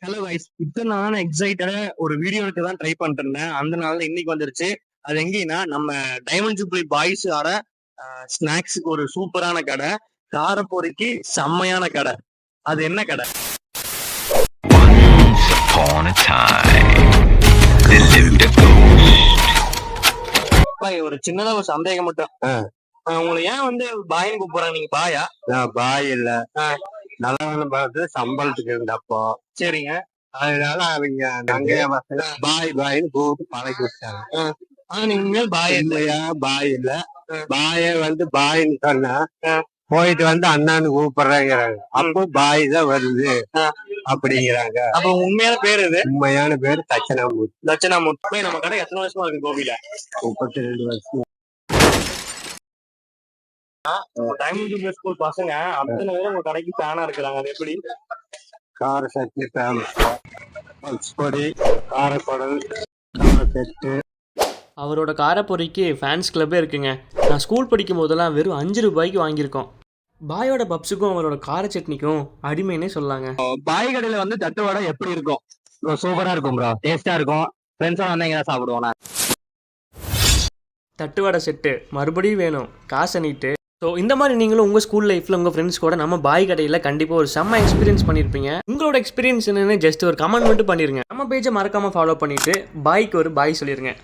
Hello guys, இப்போ நான் எக்ஸைட்டடா ஒரு வீடியோ எடுக்க தான் ட்ரை பண்ணிட்டு இருந்தேன். அந்த நாள்ல இன்னைக்கு வந்துருச்சு. அது எங்கேன்னா நம்ம டைமண்ட் ஜூப்ளி பாய்ஸ் ஆட ஸ்நாக்ஸுக்கு ஒரு சூப்பரான கடை, காரப்பொரிக்கு செம்மையான கடை. அது என்ன கடை? Once upon a time, there lived a ghost. ஒரு சின்னதா ஒரு சந்தேகம் மட்டும். உங்களை ஏன் வந்து பாயின்னு கூப்பிடுறாங்க? நீங்க பாயா? பாய் இல்ல, நல்லவன பார்த்து சம்பளத்துக்கு இருந்தப்போ சரிங்க. அதனால அவங்க அங்கேயே பாய் பாய்னு கூப்பிட்டு பழகி விட்டாங்க. ஆனா நீங்க உண்மையில பாய் இல்லையா? பாய் இல்ல, பாய வந்து பாய்ன்னு சொன்னா போயிட்டு வந்து அண்ணான்னு கூப்பிடுறேங்கிறாங்க. அப்போ பாய் தான் வருது அப்படிங்கிறாங்க. அப்ப உங்க உண்மையான பேர் இது? உண்மையான பேரு தட்சணாமூர்த்தி. தட்சணாமூர்த்தி. நம்ம கடை எத்தனை வருஷமா இருக்கு கோவில? 32 வருஷம். டைமண்ட் ஜூப்ளி ஸ்கூல் பசங்க அத்தனை பேரும் உங்க கடைக்கு ஃபேனா இருக்கிறாங்க. அது எப்படி? கார சட்னி ஃபேமஸ், பொடி, காரக்குடல், கார செட்டு. அவரோட காரப்பொரிக்கு ஃபேன்ஸ் கிளப்பே இருக்குங்க. நான் ஸ்கூல் படிக்கும் போதெல்லாம் வெறும் 5 ரூபாய்க்கு வாங்கியிருக்கோம். பாயோட பப்ஸுக்கும் அவரோட கார சட்னிக்கும் அடிமைன்னே சொல்லாங்க. பாய் கடையில வந்து தட்டுவடை எப்படி இருக்கும்? சூப்பரா இருக்கும் ப்ரோ, டேஸ்டா இருக்கும். ஃப்ரெண்ட்ஸா வந்து எங்க சாப்பிடுவோம். தட்டுவடை செட்டு மறுபடியும் வேணும், காசை நீட்டு. ஸோ இந்த மாதிரி நீங்களும் உங்கள் ஸ்கூல் லைஃப்பில் உங்கள் ஃப்ரெண்ட்ஸ் கூட நம்ம பாய் கடையில் கண்டிப்பாக ஒரு செம்ம எக்ஸ்பீரியன்ஸ் பண்ணியிருப்பீங்க. உங்களோட எக்ஸ்பீரியன்ஸ் என்னன்னு ஜஸ்ட் ஒரு கமெண்ட் மட்டும் பண்ணிருங்க. நம்ம பேஜை மறக்காமல் ஃபாலோ பண்ணிவிட்டு பாய்க்கு ஒரு பாய் சொல்லிடுங்க.